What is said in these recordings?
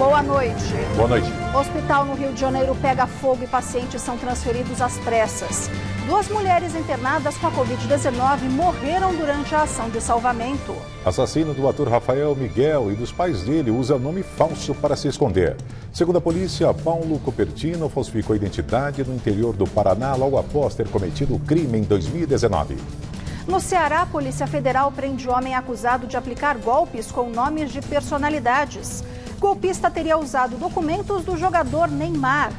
Boa noite. Boa noite. Hospital no Rio de Janeiro pega fogo e pacientes são transferidos às pressas. 2 mulheres internadas com a Covid-19 morreram durante a ação de salvamento. Assassino do ator Rafael Miguel e dos pais dele usa nome falso para se esconder. Segundo a polícia, Paulo Cupertino falsificou a identidade no interior do Paraná logo após ter cometido o crime em 2019. No Ceará, a Polícia Federal prende homem acusado de aplicar golpes com nomes de personalidades. Golpista teria usado documentos do jogador Neymar.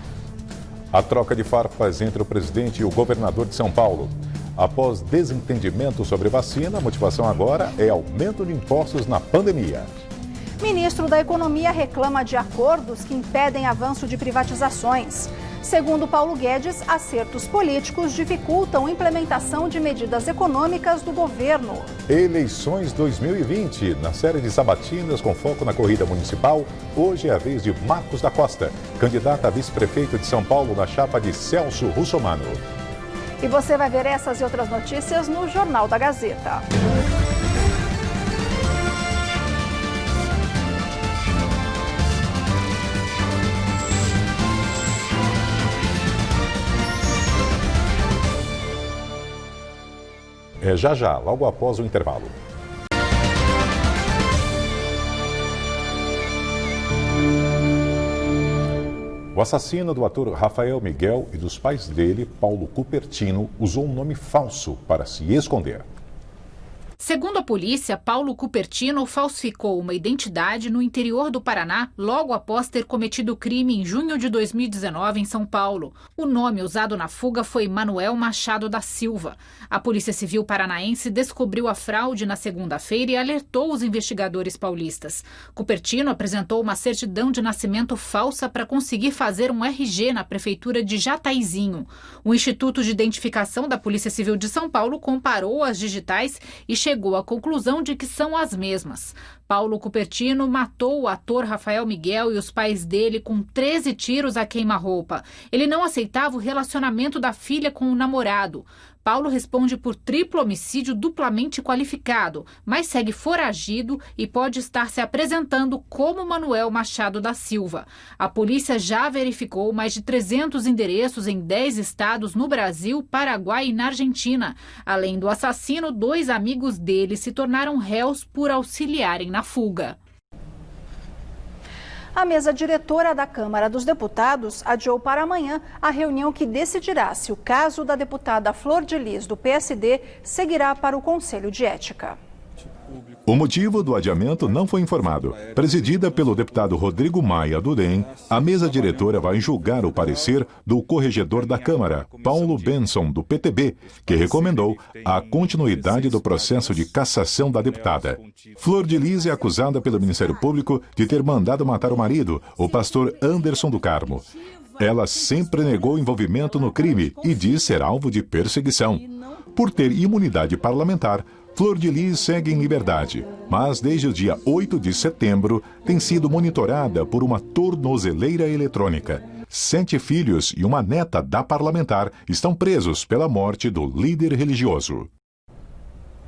A troca de farpas entre o presidente e o governador de São Paulo. Após desentendimento sobre vacina, a motivação agora é aumento de impostos na pandemia. Ministro da Economia reclama de acordos que impedem avanço de privatizações. Segundo Paulo Guedes, acertos políticos dificultam a implementação de medidas econômicas do governo. Eleições 2020. Na série de sabatinas com foco na corrida municipal, hoje é a vez de Marcos da Costa, candidata a vice-prefeito de São Paulo na chapa de Celso Russomano. E você vai ver essas e outras notícias no Jornal da Gazeta. Já, logo após o intervalo. O assassino do ator Rafael Miguel e dos pais dele, Paulo Cupertino, usou um nome falso para se esconder. Segundo a polícia, Paulo Cupertino falsificou uma identidade no interior do Paraná logo após ter cometido o crime em junho de 2019 em São Paulo. O nome usado na fuga foi Manuel Machado da Silva. A Polícia Civil Paranaense descobriu a fraude na segunda-feira e alertou os investigadores paulistas. Cupertino apresentou uma certidão de nascimento falsa para conseguir fazer um RG na prefeitura de Jataizinho. O Instituto de Identificação da Polícia Civil de São Paulo comparou as digitais e chegou à conclusão de que são as mesmas. Paulo Cupertino matou o ator Rafael Miguel e os pais dele com 13 tiros a queima-roupa. Ele não aceitava o relacionamento da filha com o namorado. Paulo responde por triplo homicídio duplamente qualificado, mas segue foragido e pode estar se apresentando como Manuel Machado da Silva. A polícia já verificou mais de 300 endereços em 10 estados no Brasil, Paraguai e na Argentina. Além do assassino, 2 amigos dele se tornaram réus por auxiliarem na fuga. A mesa diretora da Câmara dos Deputados adiou para amanhã a reunião que decidirá se o caso da deputada Flor de Lis, do PSD, seguirá para o Conselho de Ética. O motivo do adiamento não foi informado. Presidida pelo deputado Rodrigo Maia, do DEM, a mesa diretora vai julgar o parecer do corregedor da Câmara, Paulo Benson, do PTB, que recomendou a continuidade do processo de cassação da deputada. Flor de Lis é acusada pelo Ministério Público de ter mandado matar o marido, o pastor Anderson do Carmo. Ela sempre negou envolvimento no crime e diz ser alvo de perseguição. Por ter imunidade parlamentar, Flor de Lis segue em liberdade, mas desde o dia 8 de setembro tem sido monitorada por uma tornozeleira eletrônica. 7 filhos e uma neta da parlamentar estão presos pela morte do líder religioso.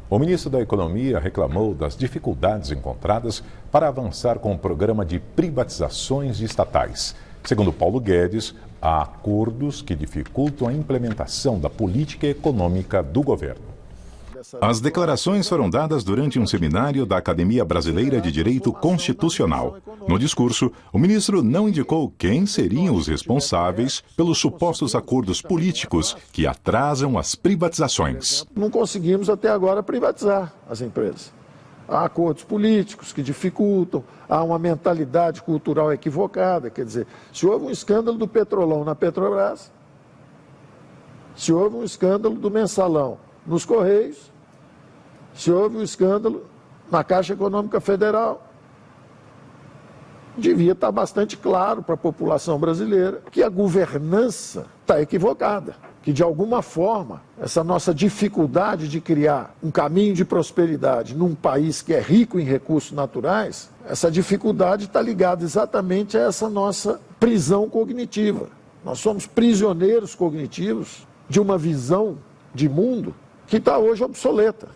O ministro da Economia reclamou das dificuldades encontradas para avançar com o programa de privatizações de estatais. Segundo Paulo Guedes, há acordos que dificultam a implementação da política econômica do governo. As declarações foram dadas durante um seminário da Academia Brasileira de Direito Constitucional. No discurso, o ministro não indicou quem seriam os responsáveis pelos supostos acordos políticos que atrasam as privatizações. Não conseguimos até agora privatizar as empresas. Há acordos políticos que dificultam, há uma mentalidade cultural equivocada. Quer dizer, se houve um escândalo do Petrolão na Petrobras, se houve um escândalo do Mensalão nos Correios, se houve um escândalo na Caixa Econômica Federal, devia estar bastante claro para a população brasileira que a governança está equivocada, que de alguma forma essa nossa dificuldade de criar um caminho de prosperidade num país que é rico em recursos naturais, essa dificuldade está ligada exatamente a essa nossa prisão cognitiva. Nós somos prisioneiros cognitivos de uma visão de mundo que está hoje obsoleta.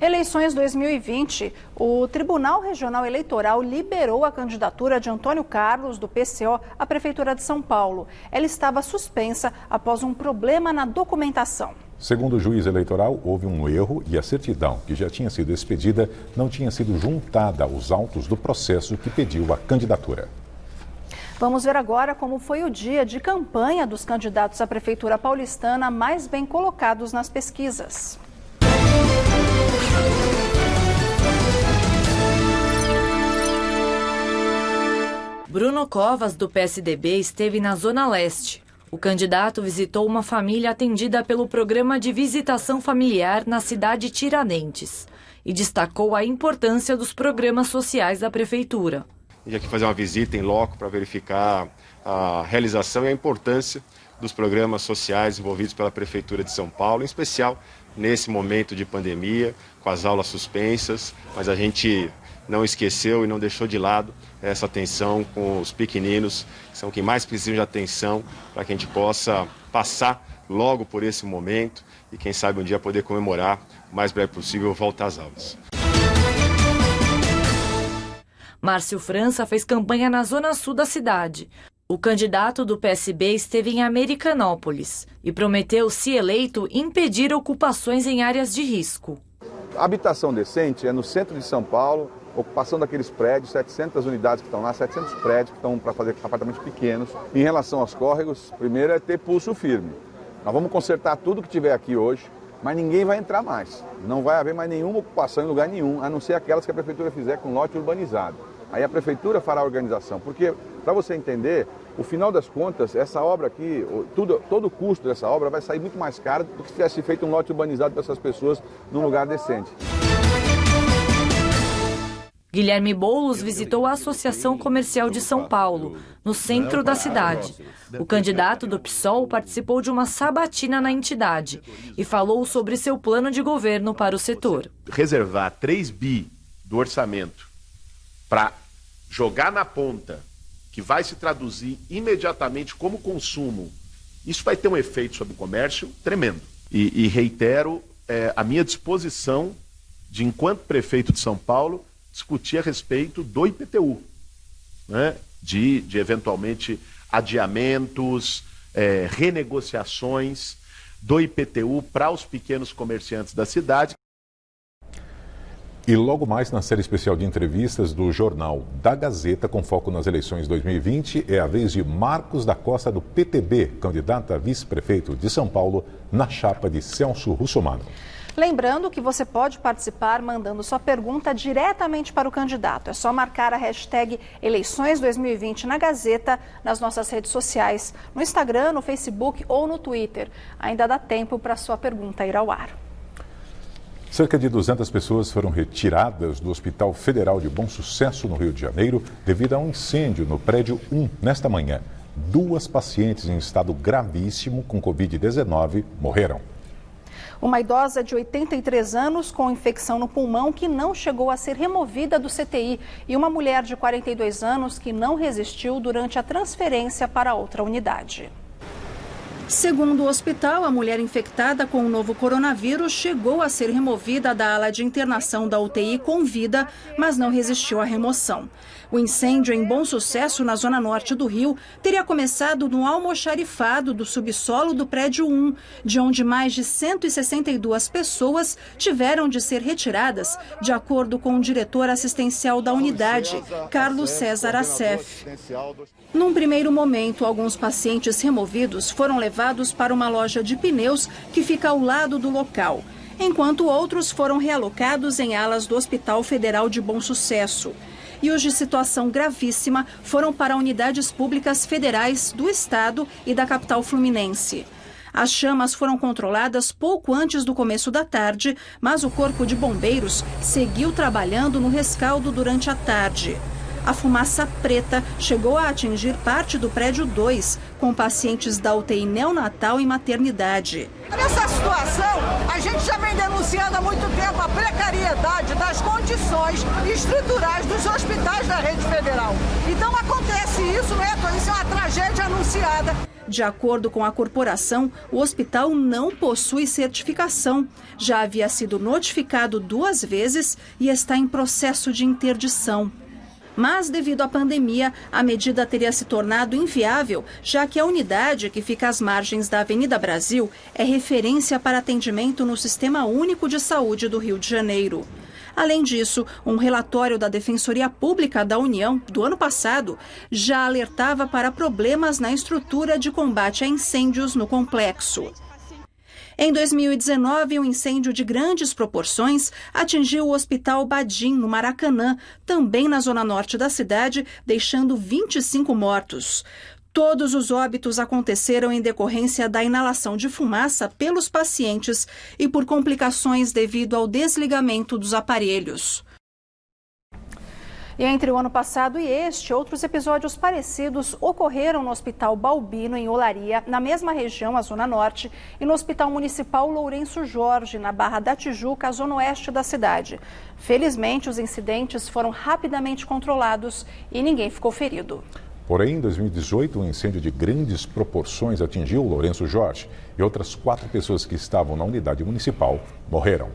Eleições 2020, o Tribunal Regional Eleitoral liberou a candidatura de Antônio Carlos, do PCO, à Prefeitura de São Paulo. Ela estava suspensa após um problema na documentação. Segundo o juiz eleitoral, houve um erro e a certidão, que já tinha sido expedida, não tinha sido juntada aos autos do processo que pediu a candidatura. Vamos ver agora como foi o dia de campanha dos candidatos à Prefeitura paulistana mais bem colocados nas pesquisas. Bruno Covas, do PSDB, esteve na Zona Leste. O candidato visitou uma família atendida pelo Programa de Visitação Familiar na cidade de Tiradentes e destacou a importância dos programas sociais da Prefeitura. A gente aqui fazer uma visita em loco para verificar a realização e a importância dos programas sociais envolvidos pela Prefeitura de São Paulo, em especial nesse momento de pandemia, com as aulas suspensas, mas a gente não esqueceu e não deixou de lado essa atenção com os pequeninos, que são quem mais precisam de atenção, para que a gente possa passar logo por esse momento e quem sabe um dia poder comemorar o mais breve possível a volta às aulas. Márcio França fez campanha na zona sul da cidade. O candidato do PSB esteve em Americanópolis e prometeu, se eleito, impedir ocupações em áreas de risco. Habitação decente é no centro de São Paulo, ocupação daqueles prédios, 700 unidades que estão lá, 700 prédios que estão para fazer apartamentos pequenos. Em relação aos córregos, primeiro é ter pulso firme. Nós vamos consertar tudo que tiver aqui hoje, mas ninguém vai entrar mais. Não vai haver mais nenhuma ocupação em lugar nenhum, a não ser aquelas que a Prefeitura fizer com lote urbanizado. Aí a Prefeitura fará a organização, porque, para você entender, o final das contas, essa obra aqui, todo o custo dessa obra vai sair muito mais caro do que se tivesse feito um lote urbanizado para essas pessoas num lugar decente. Guilherme Boulos visitou a Associação Comercial de São Paulo, no centro da cidade. O candidato do PSOL participou de uma sabatina na entidade e falou sobre seu plano de governo para o setor. Reservar 3 bi do orçamento para jogar na ponta, que vai se traduzir imediatamente como consumo, isso vai ter um efeito sobre o comércio tremendo. E reitero a minha disposição de, enquanto prefeito de São Paulo, discutir a respeito do IPTU, né? de eventualmente adiamentos, renegociações do IPTU para os pequenos comerciantes da cidade. E logo mais na série especial de entrevistas do Jornal da Gazeta, com foco nas eleições 2020, é a vez de Marcos da Costa, do PTB, candidato a vice-prefeito de São Paulo, na chapa de Celso Russomano. Lembrando que você pode participar mandando sua pergunta diretamente para o candidato. É só marcar a hashtag Eleições 2020 na Gazeta, nas nossas redes sociais, no Instagram, no Facebook ou no Twitter. Ainda dá tempo para sua pergunta ir ao ar. Cerca de 200 pessoas foram retiradas do Hospital Federal de Bom Sucesso, no Rio de Janeiro, devido a um incêndio no prédio 1 nesta manhã. 2 pacientes em estado gravíssimo com Covid-19 morreram. Uma idosa de 83 anos com infecção no pulmão que não chegou a ser removida do CTI e uma mulher de 42 anos que não resistiu durante a transferência para outra unidade. Segundo o hospital, a mulher infectada com o novo coronavírus chegou a ser removida da ala de internação da UTI com vida, mas não resistiu à remoção. O incêndio em Bom Sucesso, na zona norte do Rio, teria começado no almoxarifado do subsolo do prédio 1, de onde mais de 162 pessoas tiveram de ser retiradas, de acordo com o diretor assistencial da unidade, Carlos César Assef. Num primeiro momento, alguns pacientes removidos foram levados para uma loja de pneus que fica ao lado do local, enquanto outros foram realocados em alas do Hospital Federal de Bom Sucesso. E os de situação gravíssima foram para unidades públicas federais do estado e da capital fluminense. As chamas foram controladas pouco antes do começo da tarde, mas o Corpo de Bombeiros seguiu trabalhando no rescaldo durante a tarde. A fumaça preta chegou a atingir parte do prédio 2, com pacientes da UTI neonatal e maternidade. Nessa situação, a gente já vem denunciando há muito tempo a precariedade das condições estruturais dos hospitais da rede federal. Então acontece isso, né? Isso é uma tragédia anunciada. De acordo com a corporação, o hospital não possui certificação. Já havia sido notificado 2 vezes e está em processo de interdição. Mas, devido à pandemia, a medida teria se tornado inviável, já que a unidade, que fica às margens da Avenida Brasil, é referência para atendimento no Sistema Único de Saúde do Rio de Janeiro. Além disso, um relatório da Defensoria Pública da União, do ano passado, já alertava para problemas na estrutura de combate a incêndios no complexo. Em 2019, um incêndio de grandes proporções atingiu o Hospital Badim, no Maracanã, também na zona norte da cidade, deixando 25 mortos. Todos os óbitos aconteceram em decorrência da inalação de fumaça pelos pacientes e por complicações devido ao desligamento dos aparelhos. E entre o ano passado e este, outros episódios parecidos ocorreram no Hospital Balbino, em Olaria, na mesma região, a Zona Norte, e no Hospital Municipal Lourenço Jorge, na Barra da Tijuca, a Zona Oeste da cidade. Felizmente, os incidentes foram rapidamente controlados e ninguém ficou ferido. Porém, em 2018, um incêndio de grandes proporções atingiu Lourenço Jorge e outras 4 pessoas que estavam na unidade municipal morreram.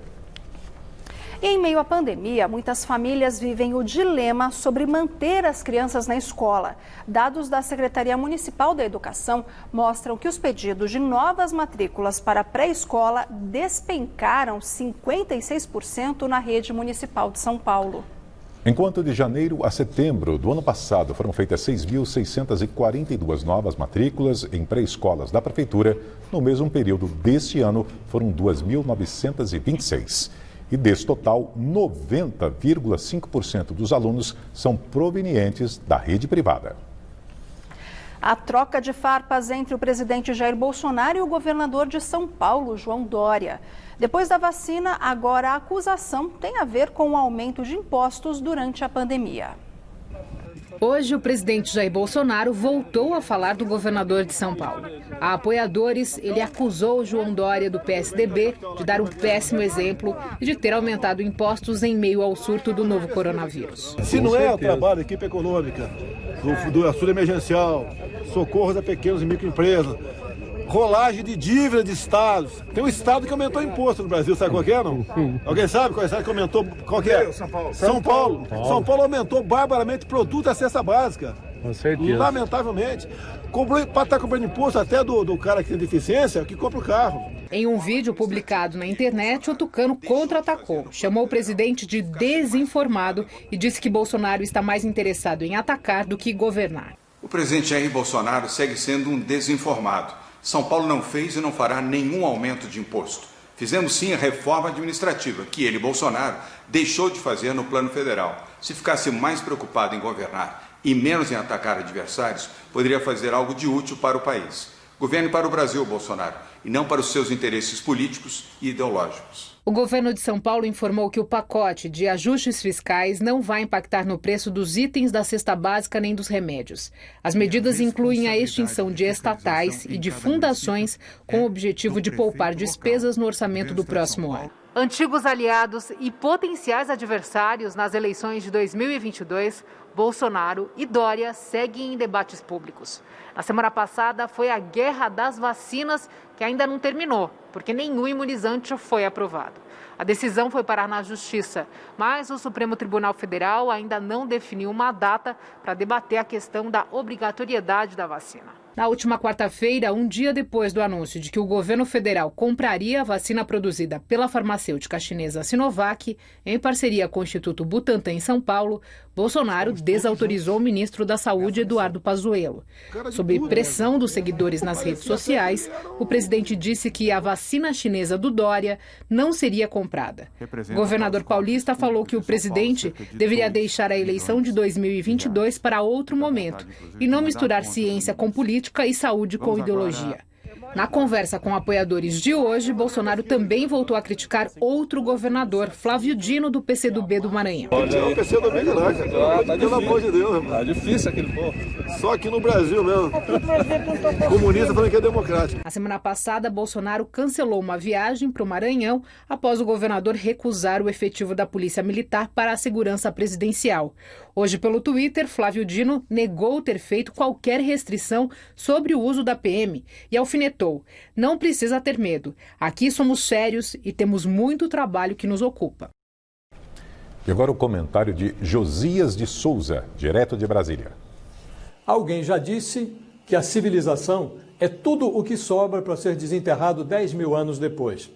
E em meio à pandemia, muitas famílias vivem o dilema sobre manter as crianças na escola. Dados da Secretaria Municipal da Educação mostram que os pedidos de novas matrículas para pré-escola despencaram 56% na rede municipal de São Paulo. Enquanto de janeiro a setembro do ano passado foram feitas 6.642 novas matrículas em pré-escolas da Prefeitura, no mesmo período deste ano foram 2.926. E desse total, 90,5% dos alunos são provenientes da rede privada. A troca de farpas entre o presidente Jair Bolsonaro e o governador de São Paulo, João Dória. Depois da vacina, agora a acusação tem a ver com o aumento de impostos durante a pandemia. Hoje, o presidente Jair Bolsonaro voltou a falar do governador de São Paulo. A apoiadores, ele acusou João Dória, do PSDB, de dar um péssimo exemplo e de ter aumentado impostos em meio ao surto do novo coronavírus. Se não é o trabalho da equipe econômica, do auxílio emergencial, socorros a pequenas e microempresas, rolagem de dívida de estados. Tem um estado que aumentou imposto no Brasil, sabe qual que é, não? Alguém sabe qual estado que aumentou? Qual que é? São Paulo. São Paulo aumentou barbaramente produto da cesta básica. Com certeza. Lamentavelmente. Para estar cobrando imposto até do cara que tem deficiência, que compra o carro. Em um vídeo publicado na internet, o tucano contra-atacou. Chamou o presidente de desinformado e disse que Bolsonaro está mais interessado em atacar do que governar. O presidente Jair Bolsonaro segue sendo um desinformado. São Paulo não fez e não fará nenhum aumento de imposto. Fizemos sim a reforma administrativa, que ele, Bolsonaro, deixou de fazer no plano federal. Se ficasse mais preocupado em governar e menos em atacar adversários, poderia fazer algo de útil para o país. Governe para o Brasil, Bolsonaro, e não para os seus interesses políticos e ideológicos. O governo de São Paulo informou que o pacote de ajustes fiscais não vai impactar no preço dos itens da cesta básica nem dos remédios. As medidas incluem a extinção de estatais e de fundações com o objetivo de poupar despesas no orçamento do próximo ano. Antigos aliados e potenciais adversários nas eleições de 2022, Bolsonaro e Dória seguem em debates públicos. Na semana passada foi a guerra das vacinas, que ainda não terminou, porque nenhum imunizante foi aprovado. A decisão foi parar na Justiça, mas o Supremo Tribunal Federal ainda não definiu uma data para debater a questão da obrigatoriedade da vacina. Na última quarta-feira, um dia depois do anúncio de que o governo federal compraria a vacina produzida pela farmacêutica chinesa Sinovac, em parceria com o Instituto Butantan em São Paulo, Bolsonaro desautorizou o ministro da Saúde, Eduardo Pazuello. Sob pressão dos seguidores nas redes sociais, o presidente disse que a vacina chinesa do Dória não seria comprada. O governador paulista falou que o presidente deveria deixar a eleição de 2022 para outro momento e não misturar ciência com política e saúde com ideologia. Na conversa com apoiadores de hoje, Bolsonaro também voltou a criticar outro governador, Flávio Dino, do PCdoB do Maranhão. O PCdoB de lá, cara. Pelo amor de Deus, irmão. Tá difícil aquele povo. Só aqui no Brasil mesmo. Comunista falando que é democrático. Na semana passada, Bolsonaro cancelou uma viagem para o Maranhão após o governador recusar o efetivo da Polícia Militar para a segurança presidencial. Hoje, pelo Twitter, Flávio Dino negou ter feito qualquer restrição sobre o uso da PM e alfinetou: não precisa ter medo. Aqui somos sérios e temos muito trabalho que nos ocupa. E agora o comentário de Josias de Souza, direto de Brasília. Alguém já disse que a civilização é tudo o que sobra para ser desenterrado 10 mil anos depois.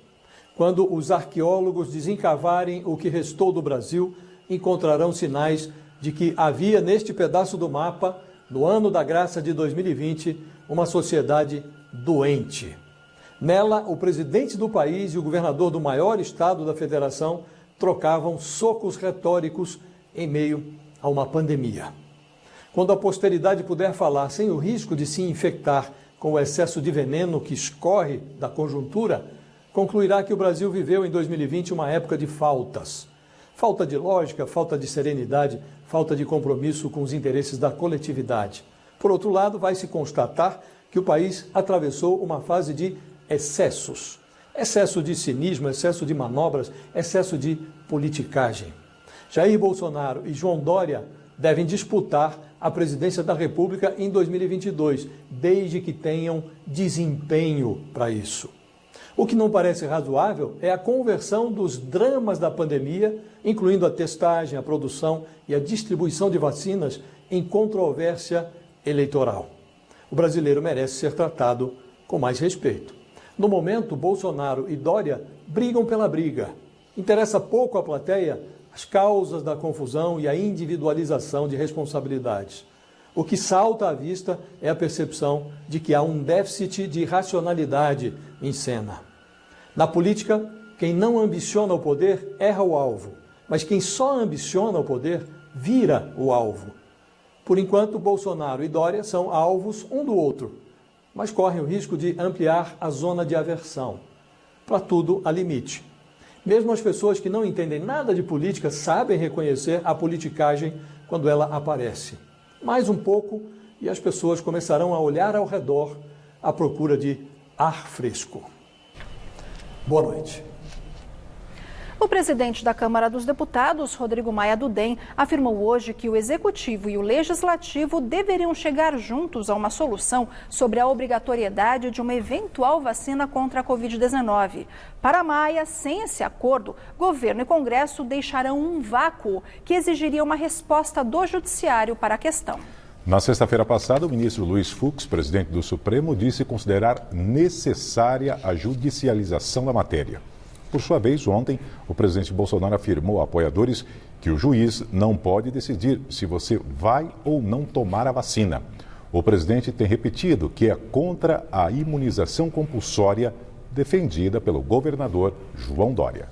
Quando os arqueólogos desencavarem o que restou do Brasil, encontrarão sinais de que havia neste pedaço do mapa, no ano da graça de 2020, uma sociedade doente. Nela, o presidente do país e o governador do maior estado da federação trocavam socos retóricos em meio a uma pandemia. Quando a posteridade puder falar sem o risco de se infectar com o excesso de veneno que escorre da conjuntura, concluirá que o Brasil viveu em 2020 uma época de faltas. Falta de lógica, falta de serenidade, falta de compromisso com os interesses da coletividade. Por outro lado, vai se constatar que o país atravessou uma fase de excessos. Excesso de cinismo, excesso de manobras, excesso de politicagem. Jair Bolsonaro e João Dória devem disputar a presidência da República em 2022, desde que tenham desempenho para isso. O que não parece razoável é a conversão dos dramas da pandemia, incluindo a testagem, a produção e a distribuição de vacinas, em controvérsia eleitoral. O brasileiro merece ser tratado com mais respeito. No momento, Bolsonaro e Dória brigam pela briga. Interessa pouco à plateia as causas da confusão e a individualização de responsabilidades. O que salta à vista é a percepção de que há um déficit de racionalidade em cena. Na política, quem não ambiciona o poder erra o alvo, mas quem só ambiciona o poder vira o alvo. Por enquanto, Bolsonaro e Dória são alvos um do outro, mas correm o risco de ampliar a zona de aversão. Para tudo há limite. Mesmo as pessoas que não entendem nada de política sabem reconhecer a politicagem quando ela aparece. Mais um pouco e as pessoas começarão a olhar ao redor à procura de ar fresco. Boa noite. O presidente da Câmara dos Deputados, Rodrigo Maia do DEM, afirmou hoje que o Executivo e o Legislativo deveriam chegar juntos a uma solução sobre a obrigatoriedade de uma eventual vacina contra a Covid-19. Para Maia, sem esse acordo, governo e Congresso deixarão um vácuo que exigiria uma resposta do Judiciário para a questão. Na sexta-feira passada, o ministro Luiz Fux, presidente do Supremo, disse considerar necessária a judicialização da matéria. Por sua vez, ontem, o presidente Bolsonaro afirmou a apoiadores que o juiz não pode decidir se você vai ou não tomar a vacina. O presidente tem repetido que é contra a imunização compulsória defendida pelo governador João Dória.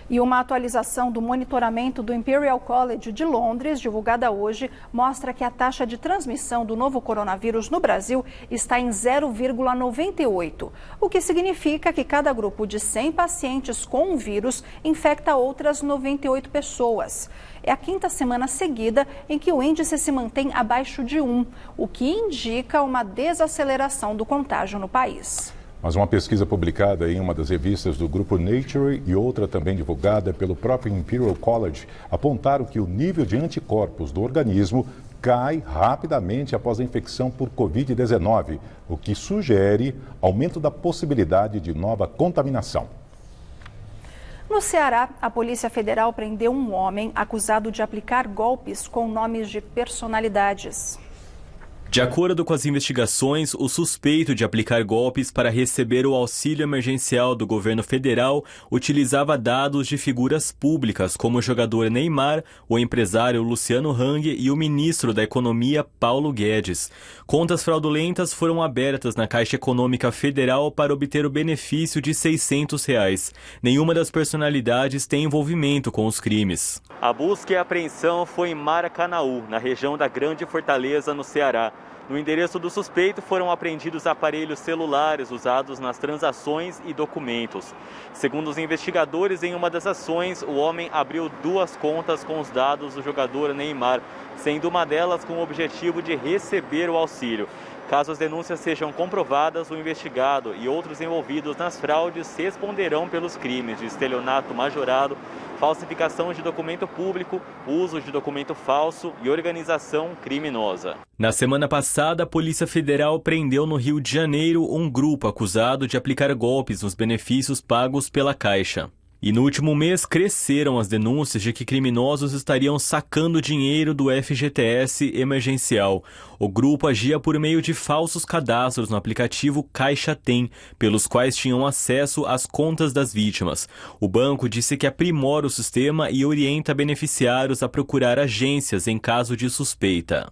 E uma atualização do monitoramento do Imperial College de Londres, divulgada hoje, mostra que a taxa de transmissão do novo coronavírus no Brasil está em 0,98, o que significa que cada grupo de 100 pacientes com o vírus infecta outras 98 pessoas. É a quinta semana seguida em que o índice se mantém abaixo de 1, o que indica uma desaceleração do contágio no país. Mas uma pesquisa publicada em uma das revistas do grupo Nature e outra também divulgada pelo próprio Imperial College apontaram que o nível de anticorpos do organismo cai rapidamente após a infecção por Covid-19, o que sugere aumento da possibilidade de nova contaminação. No Ceará, a Polícia Federal prendeu um homem acusado de aplicar golpes com nomes de personalidades. De acordo com as investigações, o suspeito de aplicar golpes para receber o auxílio emergencial do governo federal utilizava dados de figuras públicas como o jogador Neymar, o empresário Luciano Hang e o ministro da Economia Paulo Guedes. Contas fraudulentas foram abertas na Caixa Econômica Federal para obter o benefício de R$ 600. Nenhuma das personalidades tem envolvimento com os crimes. A busca e a apreensão foi em Maracanaú, na região da Grande Fortaleza, no Ceará. No endereço do suspeito foram apreendidos aparelhos celulares usados nas transações e documentos. Segundo os investigadores, em uma das ações, o homem abriu 2 contas com os dados do jogador Neymar, sendo uma delas com o objetivo de receber o auxílio. Caso as denúncias sejam comprovadas, o investigado e outros envolvidos nas fraudes responderão pelos crimes de estelionato majorado, falsificação de documento público, uso de documento falso e organização criminosa. Na semana passada, a Polícia Federal prendeu no Rio de Janeiro um grupo acusado de aplicar golpes nos benefícios pagos pela Caixa. E no último mês cresceram as denúncias de que criminosos estariam sacando dinheiro do FGTS emergencial. O grupo agia por meio de falsos cadastros no aplicativo Caixa Tem, pelos quais tinham acesso às contas das vítimas. O banco disse que aprimora o sistema e orienta beneficiários a procurar agências em caso de suspeita.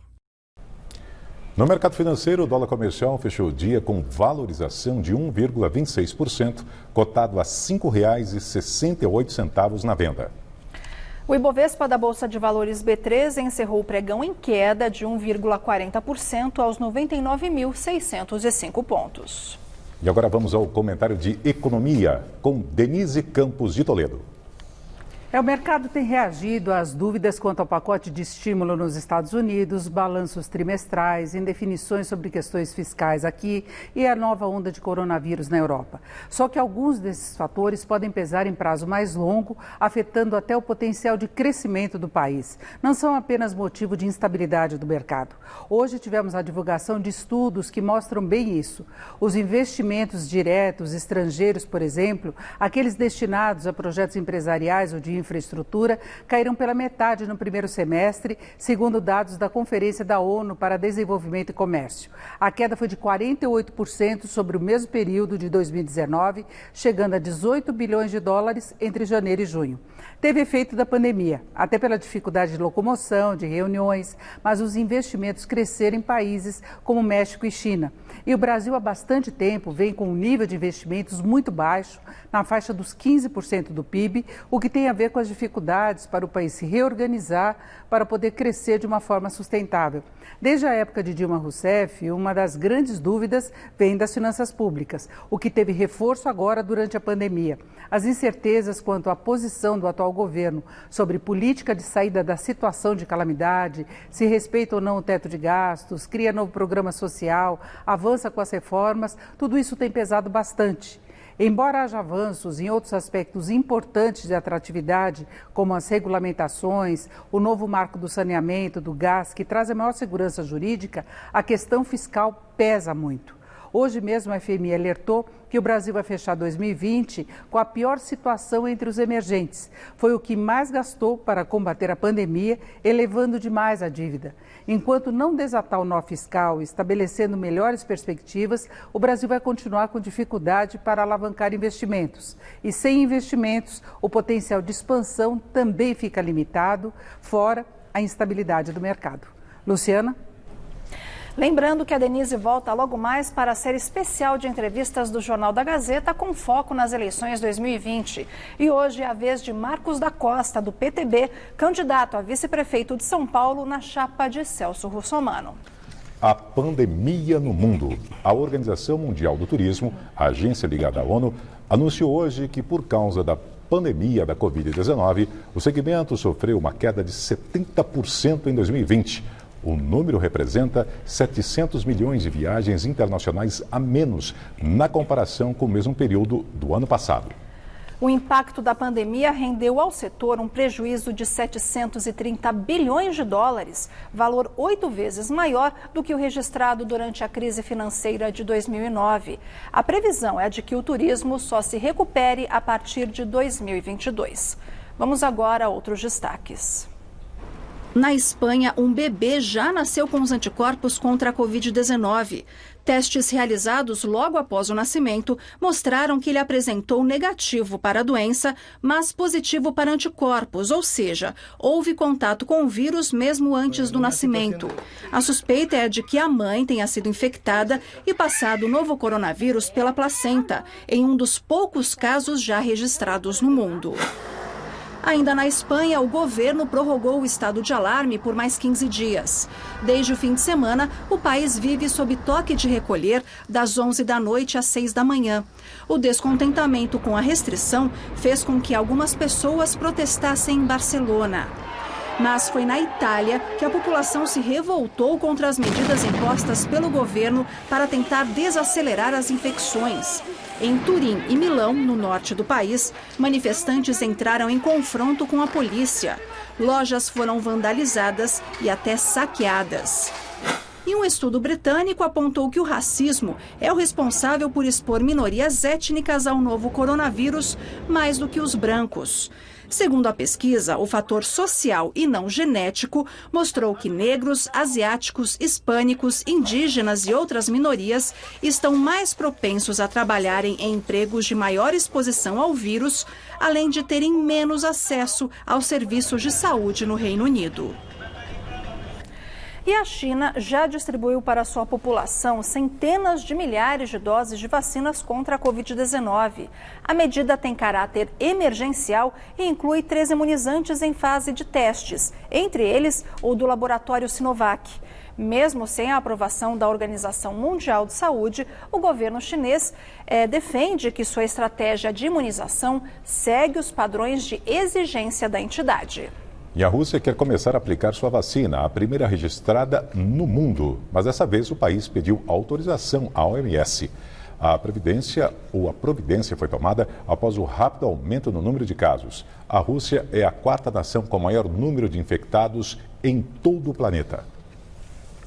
No mercado financeiro, o dólar comercial fechou o dia com valorização de 1,26%, cotado a R$ 5,68 na venda. O Ibovespa da Bolsa de Valores B3 encerrou o pregão em queda de 1,40% aos 99.605 pontos. E agora vamos ao comentário de economia com Denise Campos de Toledo. O mercado tem reagido às dúvidas quanto ao pacote de estímulo nos Estados Unidos, balanços trimestrais, indefinições sobre questões fiscais aqui e a nova onda de coronavírus na Europa. Só que alguns desses fatores podem pesar em prazo mais longo, afetando até o potencial de crescimento do país. Não são apenas motivo de instabilidade do mercado. Hoje tivemos a divulgação de estudos que mostram bem isso. Os investimentos diretos estrangeiros, por exemplo, aqueles destinados a projetos empresariais ou de infraestrutura, caíram pela metade no primeiro semestre, segundo dados da Conferência da ONU para Desenvolvimento e Comércio. A queda foi de 48% sobre o mesmo período de 2019, chegando a 18 bilhões de dólares entre janeiro e junho. Teve efeito da pandemia, até pela dificuldade de locomoção, de reuniões, mas os investimentos cresceram em países como México e China. E o Brasil há bastante tempo vem com um nível de investimentos muito baixo, na faixa dos 15% do PIB, o que tem a ver com as dificuldades para o país se reorganizar para poder crescer de uma forma sustentável. Desde a época de Dilma Rousseff, uma das grandes dúvidas vem das finanças públicas, o que teve reforço agora durante a pandemia. As incertezas quanto à posição do atual governo sobre política de saída da situação de calamidade, se respeita ou não o teto de gastos, cria novo programa social, avança com as reformas, tudo isso tem pesado bastante. Embora haja avanços em outros aspectos importantes de atratividade, como as regulamentações, o novo marco do saneamento, do gás, que traz a maior segurança jurídica, a questão fiscal pesa muito. Hoje mesmo a FMI alertou que o Brasil vai fechar 2020 com a pior situação entre os emergentes. Foi o que mais gastou para combater a pandemia, elevando demais a dívida. Enquanto não desatar o nó fiscal e estabelecendo melhores perspectivas, o Brasil vai continuar com dificuldade para alavancar investimentos. E sem investimentos, o potencial de expansão também fica limitado, fora a instabilidade do mercado. Luciana? Lembrando que a Denise volta logo mais para a série especial de entrevistas do Jornal da Gazeta com foco nas eleições 2020. E hoje é a vez de Marcos da Costa, do PTB, candidato a vice-prefeito de São Paulo na chapa de Celso Russomano. A pandemia no mundo. A Organização Mundial do Turismo, a agência ligada à ONU, anunciou hoje que por causa da pandemia da Covid-19, o segmento sofreu uma queda de 70% em 2020. O número representa 700 milhões de viagens internacionais a menos na comparação com o mesmo período do ano passado. O impacto da pandemia rendeu ao setor um prejuízo de 730 bilhões de dólares, valor 8 vezes maior do que o registrado durante a crise financeira de 2009. A previsão é de que o turismo só se recupere a partir de 2022. Vamos agora a outros destaques. Na Espanha, um bebê já nasceu com os anticorpos contra a Covid-19. Testes realizados logo após o nascimento mostraram que ele apresentou negativo para a doença, mas positivo para anticorpos, ou seja, houve contato com o vírus mesmo antes do nascimento. A suspeita é de que a mãe tenha sido infectada e passado o novo coronavírus pela placenta, em um dos poucos casos já registrados no mundo. Ainda na Espanha, o governo prorrogou o estado de alarme por mais 15 dias. Desde o fim de semana, o país vive sob toque de recolher das 11 da noite às 6 da manhã. O descontentamento com a restrição fez com que algumas pessoas protestassem em Barcelona. Mas foi na Itália que a população se revoltou contra as medidas impostas pelo governo para tentar desacelerar as infecções. Em Turim e Milão, no norte do país, manifestantes entraram em confronto com a polícia. Lojas foram vandalizadas e até saqueadas. E um estudo britânico apontou que o racismo é o responsável por expor minorias étnicas ao novo coronavírus mais do que os brancos. Segundo a pesquisa, o fator social e não genético mostrou que negros, asiáticos, hispânicos, indígenas e outras minorias estão mais propensos a trabalharem em empregos de maior exposição ao vírus, além de terem menos acesso aos serviços de saúde no Reino Unido. E a China já distribuiu para sua população centenas de milhares de doses de vacinas contra a Covid-19. A medida tem caráter emergencial e inclui 3 imunizantes em fase de testes, entre eles o do laboratório Sinovac. Mesmo sem a aprovação da Organização Mundial de Saúde, o governo chinês defende que sua estratégia de imunização segue os padrões de exigência da entidade. E a Rússia quer começar a aplicar sua vacina, a primeira registrada no mundo. Mas dessa vez o país pediu autorização à OMS. A providência foi tomada após o rápido aumento no número de casos. A Rússia é a 4ª nação com maior número de infectados em todo o planeta.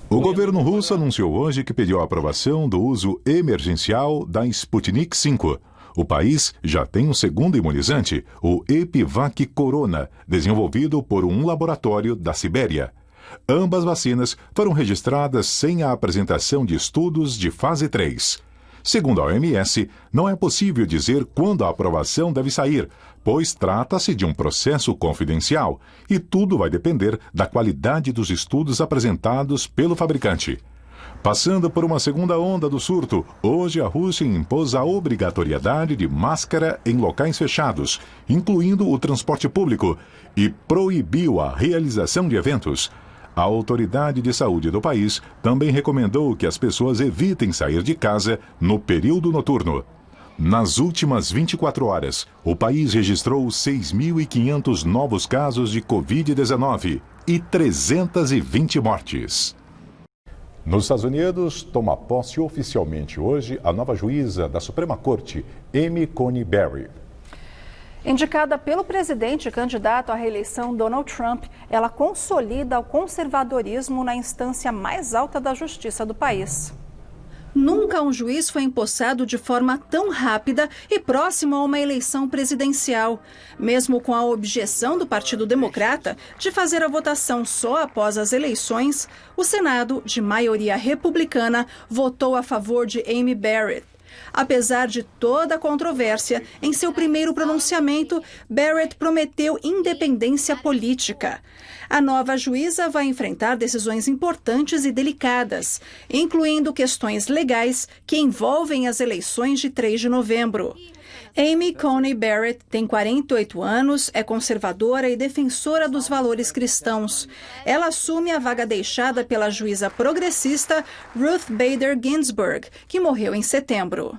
O governo russo anunciou hoje que pediu a aprovação do uso emergencial da Sputnik V. O país já tem um segundo imunizante, o Epivac Corona, desenvolvido por um laboratório da Sibéria. Ambas vacinas foram registradas sem a apresentação de estudos de fase 3. Segundo a OMS, não é possível dizer quando a aprovação deve sair, pois trata-se de um processo confidencial e tudo vai depender da qualidade dos estudos apresentados pelo fabricante. Passando por uma segunda onda do surto, hoje a Rússia impôs a obrigatoriedade de máscara em locais fechados, incluindo o transporte público, e proibiu a realização de eventos. A autoridade de saúde do país também recomendou que as pessoas evitem sair de casa no período noturno. Nas últimas 24 horas, o país registrou 6.500 novos casos de Covid-19 e 320 mortes. Nos Estados Unidos, toma posse oficialmente hoje a nova juíza da Suprema Corte, Amy Coney Barrett. Indicada pelo presidente e candidato à reeleição Donald Trump, ela consolida o conservadorismo na instância mais alta da justiça do país. Nunca um juiz foi empossado de forma tão rápida e próximo a uma eleição presidencial. Mesmo com a objeção do Partido Democrata de fazer a votação só após as eleições, o Senado, de maioria republicana, votou a favor de Amy Barrett. Apesar de toda a controvérsia, em seu primeiro pronunciamento, Barrett prometeu independência política. A nova juíza vai enfrentar decisões importantes e delicadas, incluindo questões legais que envolvem as eleições de 3 de novembro. Amy Coney Barrett tem 48 anos, é conservadora e defensora dos valores cristãos. Ela assume a vaga deixada pela juíza progressista Ruth Bader Ginsburg, que morreu em setembro.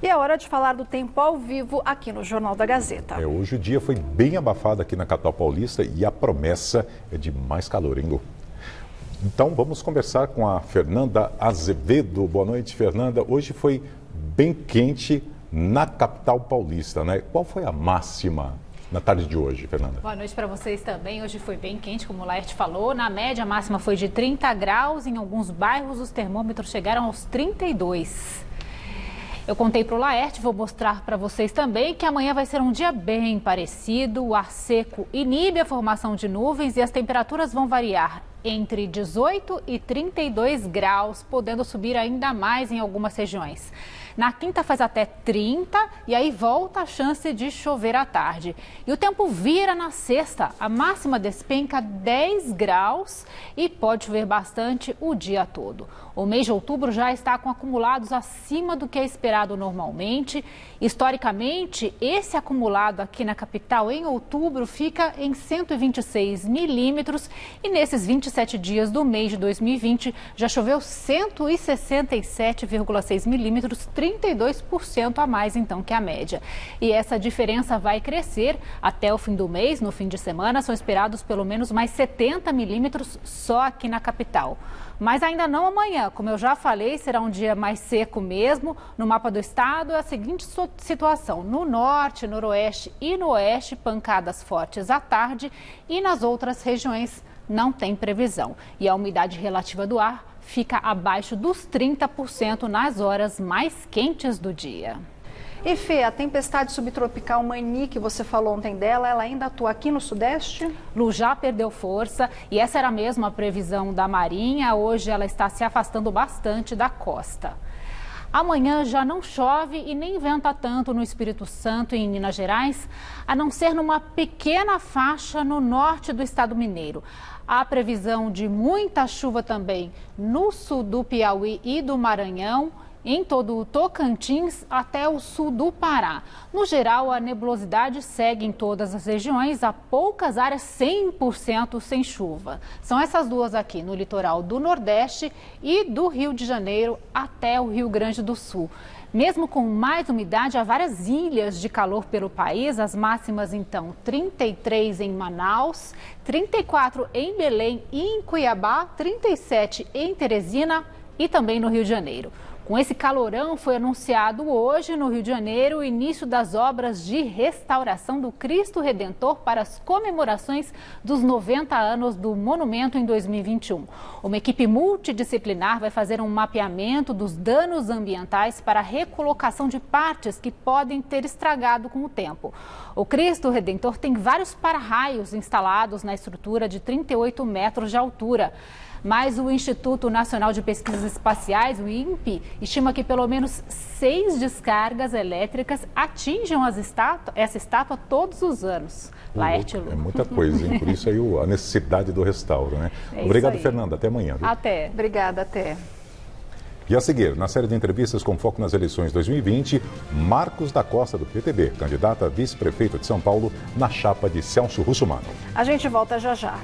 E é hora de falar do tempo ao vivo aqui no Jornal da Gazeta. Hoje o dia foi bem abafado aqui na capital paulista e a promessa é de mais calor, hein, Lu? Então vamos conversar com a Fernanda Azevedo. Boa noite, Fernanda. Hoje foi bem quente na capital paulista, né? Qual foi a máxima na tarde de hoje, Fernanda? Boa noite para vocês também. Hoje foi bem quente, como o Laerte falou. Na média, a máxima foi de 30 graus. Em alguns bairros, os termômetros chegaram aos 32. Eu contei para o Laerte, vou mostrar para vocês também que amanhã vai ser um dia bem parecido. O ar seco inibe a formação de nuvens e as temperaturas vão variar entre 18 e 32 graus, podendo subir ainda mais em algumas regiões. Na quinta faz até 30 e aí volta a chance de chover à tarde. E o tempo vira na sexta, a máxima despenca 10 graus e pode chover bastante o dia todo. O mês de outubro já está com acumulados acima do que é esperado normalmente. Historicamente, esse acumulado aqui na capital em outubro fica em 126 milímetros e nesses 27 dias do mês de 2020 já choveu 167,6 milímetros, 32% a mais então que a média. E essa diferença vai crescer até o fim do mês. No fim de semana são esperados pelo menos mais 70 milímetros só aqui na capital. Mas ainda não amanhã, como eu já falei, será um dia mais seco mesmo. No mapa do estado é a seguinte situação: no norte, noroeste e no oeste, pancadas fortes à tarde e nas outras regiões não tem previsão. E a umidade relativa do ar fica abaixo dos 30% nas horas mais quentes do dia. E Fê, a tempestade subtropical Mani, que você falou ontem dela, ela ainda atua aqui no Sudeste? Lu, já perdeu força e essa era mesmo a previsão da Marinha. Hoje ela está se afastando bastante da costa. Amanhã já não chove e nem venta tanto no Espírito Santo e em Minas Gerais, a não ser numa pequena faixa no norte do estado mineiro. Há previsão de muita chuva também no sul do Piauí e do Maranhão, em todo o Tocantins até o sul do Pará. No geral, a nebulosidade segue em todas as regiões, há poucas áreas 100% sem chuva. São essas duas aqui, no litoral do Nordeste e do Rio de Janeiro até o Rio Grande do Sul. Mesmo com mais umidade, há várias ilhas de calor pelo país. As máximas, então, 33 em Manaus, 34 em Belém e em Cuiabá, 37 em Teresina e também no Rio de Janeiro. Com esse calorão, foi anunciado hoje no Rio de Janeiro o início das obras de restauração do Cristo Redentor para as comemorações dos 90 anos do monumento em 2021. Uma equipe multidisciplinar vai fazer um mapeamento dos danos ambientais para a recolocação de partes que podem ter estragado com o tempo. O Cristo Redentor tem vários para-raios instalados na estrutura de 38 metros de altura. Mas o Instituto Nacional de Pesquisas Espaciais, o INPE, estima que pelo menos 6 descargas elétricas atingem essa estátua todos os anos. Laerte, Lu. É muita coisa, hein? Por isso aí a necessidade do restauro, né? Obrigado, Fernanda. Até amanhã. Viu? Até. Obrigada, até. E a seguir, na série de entrevistas com foco nas eleições 2020, Marcos da Costa, do PTB, candidato a vice-prefeito de São Paulo na chapa de Celso Russomano. A gente volta já já.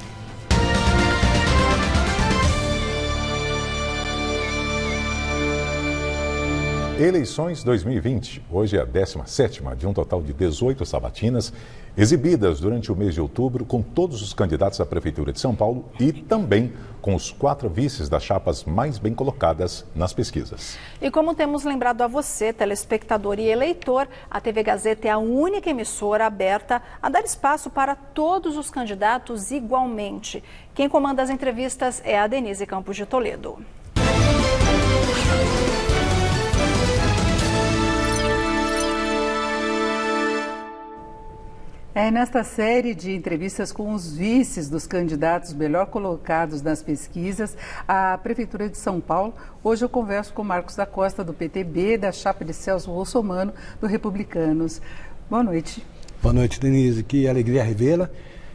Eleições 2020, hoje é a 17ª de um total de 18 sabatinas, exibidas durante o mês de outubro com todos os candidatos à Prefeitura de São Paulo e também com os 4 vices das chapas mais bem colocadas nas pesquisas. E como temos lembrado a você, telespectador e eleitor, a TV Gazeta é a única emissora aberta a dar espaço para todos os candidatos igualmente. Quem comanda as entrevistas é a Denise Campos de Toledo. Nesta série de entrevistas com os vices dos candidatos melhor colocados nas pesquisas à Prefeitura de São Paulo, hoje eu converso com Marcos da Costa, do PTB, da chapa de Celso Russomano, do Republicanos. Boa noite. Boa noite, Denise. Que alegria revê-la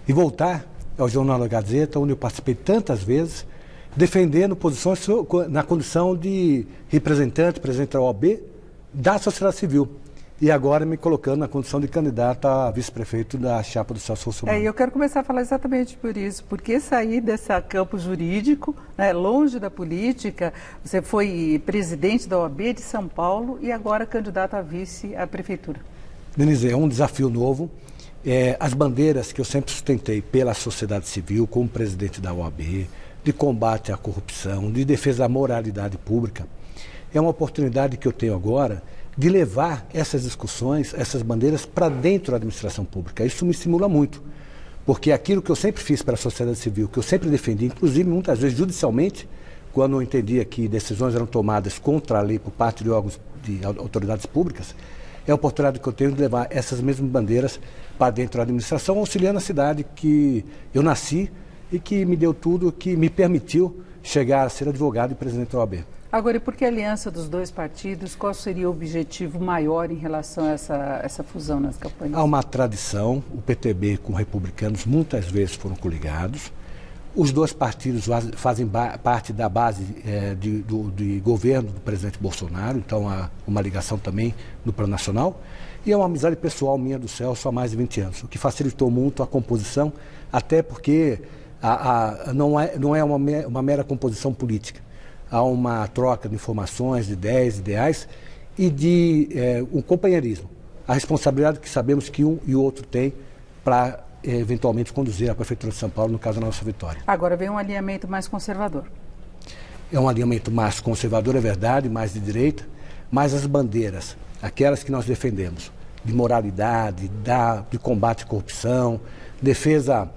e voltar ao Jornal da Gazeta, onde eu participei tantas vezes, defendendo posições na condição de representante, presidente da OAB, da sociedade civil. E agora me colocando na condição de candidato a vice-prefeito da chapa do Celso Russomano. Eu quero começar a falar exatamente por isso, porque sair desse campo jurídico, longe da política, você foi presidente da OAB de São Paulo e agora candidato a vice à prefeitura. Denise, é um desafio novo. As bandeiras que eu sempre sustentei pela sociedade civil, como presidente da OAB, de combate à corrupção, de defesa da moralidade pública, é uma oportunidade que eu tenho agora de levar essas discussões, essas bandeiras para dentro da administração pública. Isso me estimula muito, porque aquilo que eu sempre fiz para a sociedade civil, que eu sempre defendi, inclusive muitas vezes judicialmente, quando eu entendia que decisões eram tomadas contra a lei por parte de órgãos de autoridades públicas, é a oportunidade que eu tenho de levar essas mesmas bandeiras para dentro da administração, auxiliando a cidade que eu nasci e que me deu tudo, que me permitiu chegar a ser advogado e presidente da OAB. Agora, e por que a aliança dos dois partidos? Qual seria o objetivo maior em relação a essa fusão nas campanhas? Há uma tradição, o PTB com republicanos muitas vezes foram coligados. Os dois partidos fazem parte da base de governo do presidente Bolsonaro, então há uma ligação também no plano nacional. E é uma amizade pessoal minha do Celso há mais de 20 anos, o que facilitou muito a composição, até porque não é uma mera composição política. Há uma troca de informações, de ideias, ideais e de um companheirismo. A responsabilidade que sabemos que um e o outro têm para eventualmente conduzir a Prefeitura de São Paulo, no caso da nossa vitória. Agora vem um alinhamento mais conservador. É um alinhamento mais conservador, é verdade, mais de direita, mas as bandeiras, aquelas que nós defendemos, de moralidade, de combate à corrupção, defesa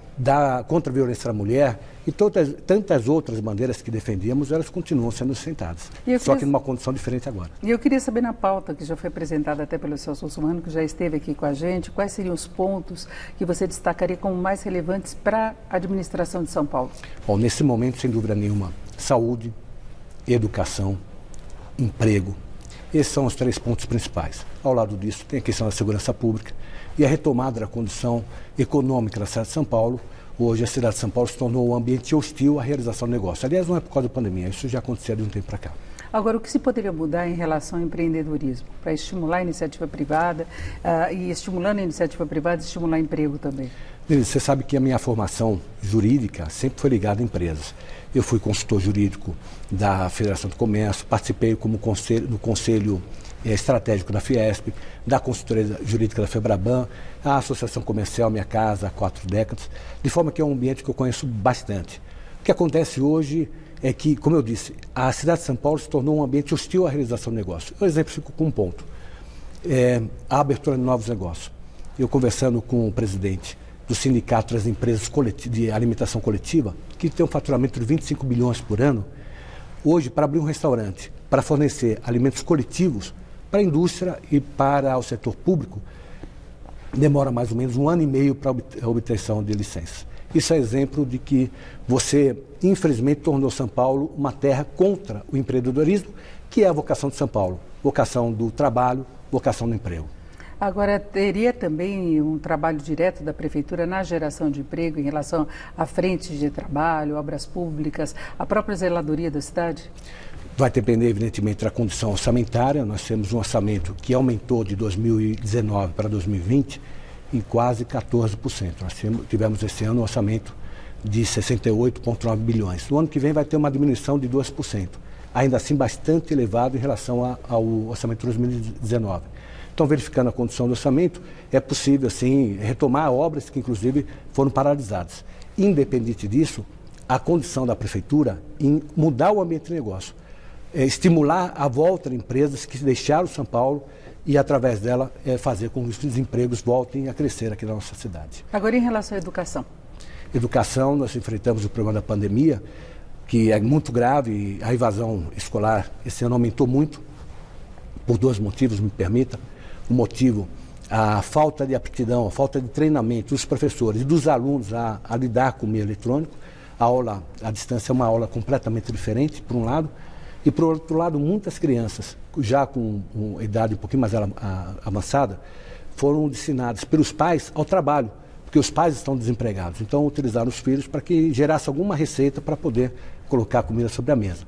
contra a violência da mulher e tantas outras bandeiras que defendíamos, elas continuam sendo sustentadas, só que numa condição diferente agora. E eu queria saber, na pauta que já foi apresentada até pelo Celso Russomano, que já esteve aqui com a gente, quais seriam os pontos que você destacaria como mais relevantes para a administração de São Paulo? Bom, nesse momento, sem dúvida nenhuma, saúde, educação, emprego. Esses são os 3 pontos principais. Ao lado disso, tem a questão da segurança pública e a retomada da condição econômica da cidade de São Paulo. Hoje, a cidade de São Paulo se tornou um ambiente hostil à realização do negócio. Aliás, não é por causa da pandemia, isso já acontecia de um tempo para cá. Agora, o que se poderia mudar em relação ao empreendedorismo? Para estimular a iniciativa privada e estimulando a iniciativa privada, estimular emprego também? Você sabe que a minha formação jurídica sempre foi ligada a empresas. Eu fui consultor jurídico da Federação do Comércio, participei do Conselho Estratégico da Fiesp, da consultoria jurídica da Febraban, a Associação Comercial Minha Casa há 4 décadas, de forma que é um ambiente que eu conheço bastante. O que acontece hoje é que, como eu disse, a cidade de São Paulo se tornou um ambiente hostil à realização do negócio. Eu exemplifico com um ponto, a abertura de novos negócios. Eu conversando com o presidente do Sindicato das Empresas de Alimentação Coletiva, que tem um faturamento de 25 bilhões por ano, hoje, para abrir um restaurante, para fornecer alimentos coletivos para a indústria e para o setor público, demora mais ou menos 1 ano e meio para a obtenção de licença. Isso é exemplo de que você, infelizmente, tornou São Paulo uma terra contra o empreendedorismo, que é a vocação de São Paulo, vocação do trabalho, vocação do emprego. Agora, teria também um trabalho direto da Prefeitura na geração de emprego em relação à frente de trabalho, obras públicas, a própria zeladoria da cidade? Vai depender, evidentemente, da condição orçamentária. Nós temos um orçamento que aumentou de 2019 para 2020 em quase 14%. Nós tivemos esse ano um orçamento de 68,9 bilhões. No ano que vem vai ter uma diminuição de 2%, ainda assim bastante elevado em relação ao orçamento de 2019. Então, verificando a condição do orçamento, é possível, assim, retomar obras que, inclusive, foram paralisadas. Independente disso, a condição da Prefeitura em mudar o ambiente de negócio, estimular a volta de empresas que deixaram São Paulo e, através dela, fazer com que os empregos voltem a crescer aqui na nossa cidade. Agora, em relação à educação? Educação, nós enfrentamos o problema da pandemia, que é muito grave, e a evasão escolar esse ano aumentou muito, por 2 motivos, me permita. O motivo, a falta de aptidão, a falta de treinamento dos professores e dos alunos a lidar com o meio eletrônico. A aula à distância é uma aula completamente diferente, por um lado, e, por outro lado, muitas crianças, já com uma idade um pouquinho mais avançada, foram destinadas pelos pais ao trabalho, porque os pais estão desempregados. Então, utilizaram os filhos para que gerasse alguma receita para poder colocar comida sobre a mesa.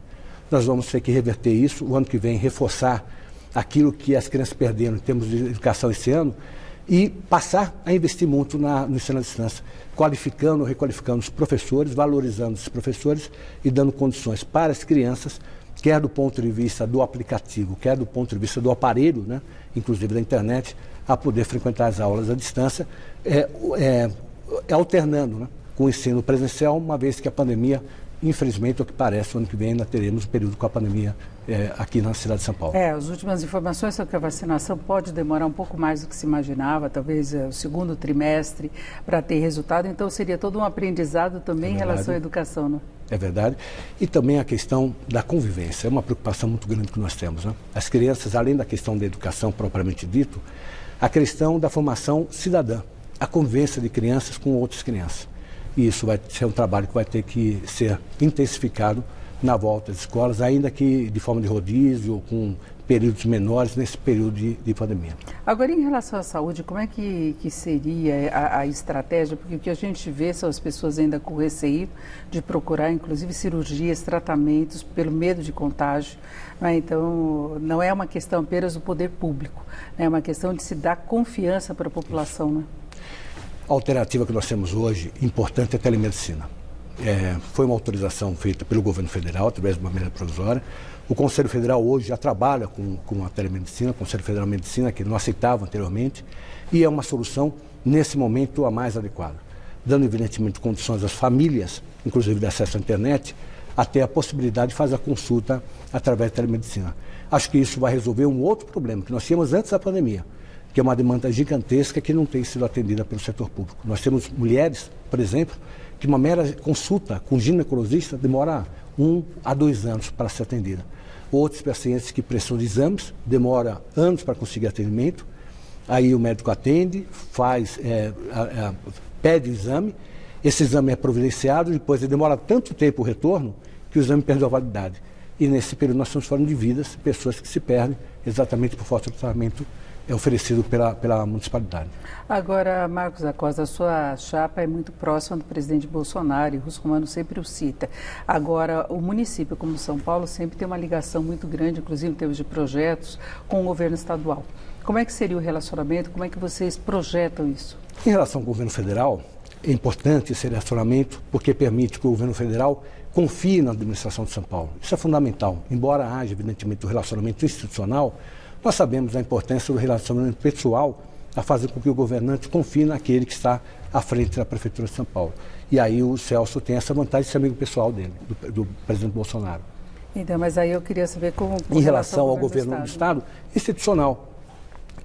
Nós vamos ter que reverter isso, o ano que vem reforçar aquilo que as crianças perderam em termos de educação esse ano e passar a investir muito no ensino à distância, qualificando, requalificando os professores, valorizando os professores e dando condições para as crianças, quer do ponto de vista do aplicativo, quer do ponto de vista do aparelho, né, inclusive da internet, a poder frequentar as aulas à distância, alternando, né, com o ensino presencial, uma vez que a pandemia, infelizmente, o que parece, o ano que vem ainda teremos um período com a pandemia aqui na cidade de São Paulo. As últimas informações são que a vacinação pode demorar um pouco mais do que se imaginava, talvez o 2º trimestre para ter resultado, então seria todo um aprendizado também em relação à educação, né? É verdade. E também a questão da convivência, é uma preocupação muito grande que nós temos, né? As crianças, além da questão da educação propriamente dito, a questão da formação cidadã, a convivência de crianças com outras crianças. e isso vai ser um trabalho que vai ter que ser intensificado na volta às escolas, ainda que de forma de rodízio, com períodos menores nesse período de pandemia. Agora, em relação à saúde, como é que seria a estratégia? Porque o que a gente vê são as pessoas ainda com receio de procurar, inclusive, cirurgias, tratamentos, pelo medo de contágio. Né? Então, não é uma questão apenas do poder público, é uma questão de se dar confiança para a população. Né? A alternativa que nós temos hoje, importante, é a telemedicina. Foi uma autorização feita pelo governo federal, através de uma medida provisória. O Conselho Federal hoje já trabalha com a telemedicina, o Conselho Federal de Medicina, que não aceitava anteriormente, e é uma solução, nesse momento, a mais adequada, dando, evidentemente, condições às famílias, inclusive de acesso à internet, até a possibilidade de fazer a consulta através da telemedicina. Acho que isso vai resolver um outro problema que nós tínhamos antes da pandemia, que é uma demanda gigantesca que não tem sido atendida pelo setor público. Nós temos mulheres, por exemplo, que uma mera consulta com ginecologista demora 1 a 2 anos para ser atendida. Outros pacientes que precisam de exames, demora anos para conseguir atendimento, aí o médico atende, pede o exame, esse exame é providenciado, depois demora tanto tempo o retorno que o exame perdeu a validade. E nesse período nós estamos falando de vidas, pessoas que se perdem exatamente por falta de tratamento oferecido pela municipalidade. Agora, Marcos Acosta, a sua chapa é muito próxima do presidente Bolsonaro, e o Russomano sempre o cita. Agora, o município, como São Paulo, sempre tem uma ligação muito grande, inclusive em termos de projetos, com o governo estadual. Como é que seria o relacionamento? Como é que vocês projetam isso? Em relação ao governo federal, é importante esse relacionamento porque permite que o governo federal confie na administração de São Paulo. Isso é fundamental. Embora haja, evidentemente, o relacionamento institucional, nós sabemos da importância do relacionamento pessoal a fazer com que o governante confie naquele que está à frente da Prefeitura de São Paulo. E aí o Celso tem essa vantagem de ser amigo pessoal dele, do presidente Bolsonaro. Então, mas aí eu queria saber como... Em relação ao governo do Estado, institucional.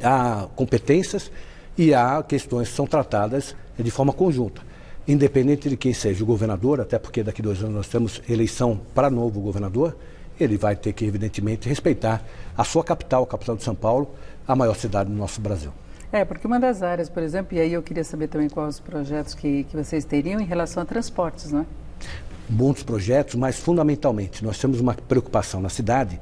Há competências e há questões que são tratadas de forma conjunta. Independente de quem seja o governador, até porque daqui a 2 anos nós temos eleição para novo governador, ele vai ter que, evidentemente, respeitar a sua capital, a capital de São Paulo, a maior cidade do nosso Brasil. Porque uma das áreas, por exemplo, e aí eu queria saber também quais os projetos que vocês teriam em relação a transportes, não é? Muitos projetos, mas fundamentalmente nós temos uma preocupação na cidade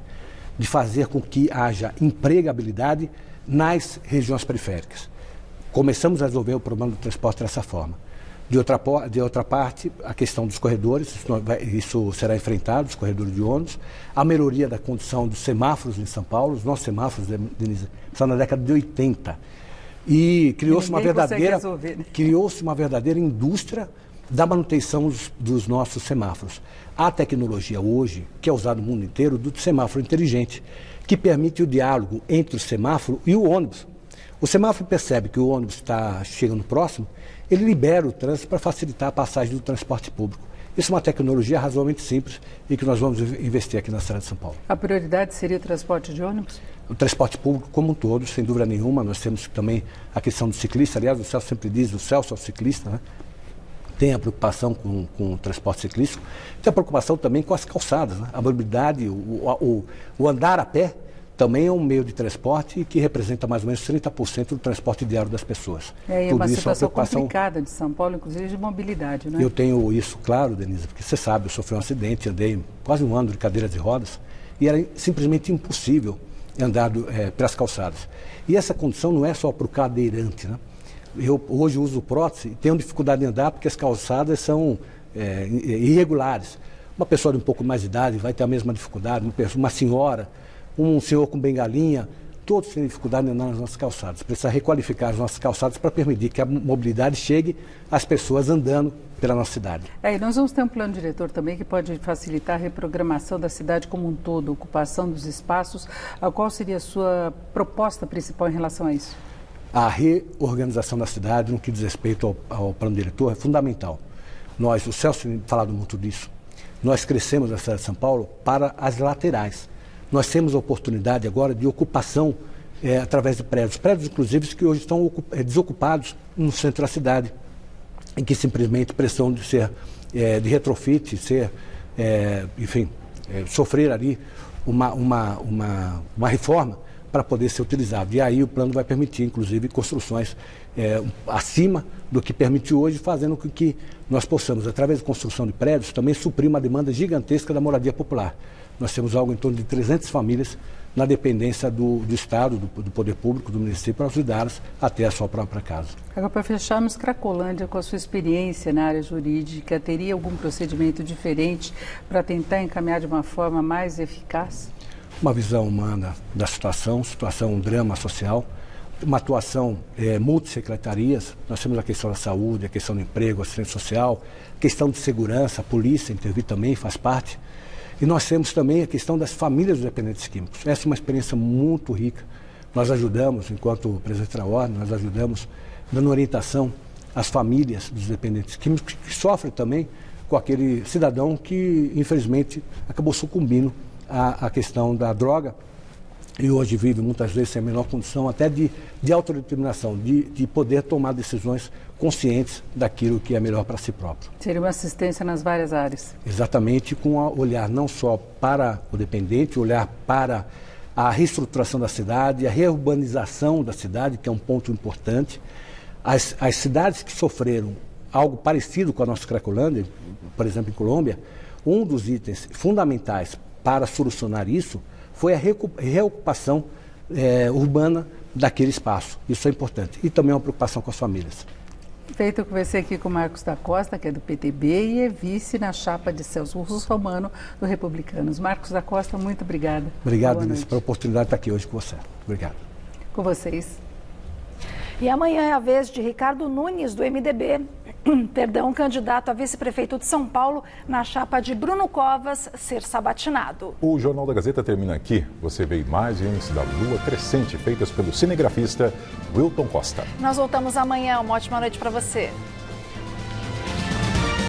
de fazer com que haja empregabilidade nas regiões periféricas. Começamos a resolver o problema do transporte dessa forma. De outra parte, a questão dos corredores, isso será enfrentado, os corredores de ônibus, a melhoria da condição dos semáforos em São Paulo, os nossos semáforos, Denise, são na década de 80. E criou-se uma verdadeira indústria da manutenção dos nossos semáforos. Há tecnologia hoje, que é usada no mundo inteiro, do semáforo inteligente, que permite o diálogo entre o semáforo e o ônibus. O semáforo percebe que o ônibus está chegando próximo, ele libera o trânsito para facilitar a passagem do transporte público. Isso é uma tecnologia razoavelmente simples e que nós vamos investir aqui na cidade de São Paulo. A prioridade seria o transporte de ônibus? O transporte público como um todo, sem dúvida nenhuma. Nós temos também a questão do ciclista. Aliás, o Celso sempre diz, o Celso é o ciclista, né? Tem a preocupação com o transporte ciclístico, tem a preocupação também com as calçadas, né? A mobilidade, o andar a pé também é um meio de transporte que representa mais ou menos 30% do transporte diário das pessoas. É uma situação complicada de São Paulo, inclusive de mobilidade, não é? Eu tenho isso claro, Denise, porque você sabe, eu sofri um acidente, andei quase 1 ano de cadeira de rodas e era simplesmente impossível andar pelas calçadas. E essa condição não é só para o cadeirante, né? Eu hoje uso prótese e tenho dificuldade de andar porque as calçadas são irregulares. Uma pessoa de um pouco mais de idade vai ter a mesma dificuldade, uma senhora, um senhor com bengalinha, todos têm dificuldade de andar nas nossas calçadas. Precisa requalificar as nossas calçadas para permitir que a mobilidade chegue às pessoas andando pela nossa cidade. E nós vamos ter um plano diretor também que pode facilitar a reprogramação da cidade como um todo, a ocupação dos espaços. Qual seria a sua proposta principal em relação a isso? A reorganização da cidade, no que diz respeito ao plano diretor, é fundamental. O Celso tem falado muito disso. Nós crescemos na cidade de São Paulo para as laterais. Nós temos a oportunidade agora de ocupação através de prédios inclusive que hoje estão desocupados no centro da cidade, e que simplesmente precisam de ser de retrofit, sofrer ali uma reforma para poder ser utilizado. E aí o plano vai permitir, inclusive, construções acima do que permite hoje, fazendo com que nós possamos, através da construção de prédios, também suprir uma demanda gigantesca da moradia popular. Nós temos algo em torno de 300 famílias na dependência do Estado, do poder público, do município, para ajudá-las a ter a sua própria casa. Agora, para fecharmos, Cracolândia, com a sua experiência na área jurídica, teria algum procedimento diferente para tentar encaminhar de uma forma mais eficaz? Uma visão humana da situação, um drama social, uma atuação multissecretarias. Nós temos a questão da saúde, a questão do emprego, assistência social, a questão de segurança, a polícia intervir também, faz parte. E nós temos também a questão das famílias dos dependentes químicos. Essa é uma experiência muito rica. Nós ajudamos, enquanto presidente da ordem, nós ajudamos dando orientação às famílias dos dependentes químicos que sofrem também com aquele cidadão que, infelizmente, acabou sucumbindo à questão da droga e hoje vive muitas vezes sem a menor condição até de autodeterminação, de poder tomar decisões conscientes daquilo que é melhor para si próprio. Seria uma assistência nas várias áreas. Exatamente, com olhar não só para o dependente, olhar para a reestruturação da cidade, a reurbanização da cidade, que é um ponto importante. As cidades que sofreram algo parecido com a nossa Cracolândia, por exemplo, em Colômbia, um dos itens fundamentais para solucionar isso foi a reocupação urbana daquele espaço. Isso é importante. E também uma preocupação com as famílias. Feito, eu conversei aqui com o Marcos da Costa, que é do PTB e é vice na chapa de Celso Russomano, do Republicanos. Marcos da Costa, muito obrigada. Obrigado, Denise, pela oportunidade de estar aqui hoje com você. Obrigado. Com vocês. E amanhã é a vez de Ricardo Nunes, do MDB, candidato a vice-prefeito de São Paulo, na chapa de Bruno Covas, ser sabatinado. O Jornal da Gazeta termina aqui. Você vê imagens da lua crescente feitas pelo cinegrafista Wilton Costa. Nós voltamos amanhã. Uma ótima noite para você.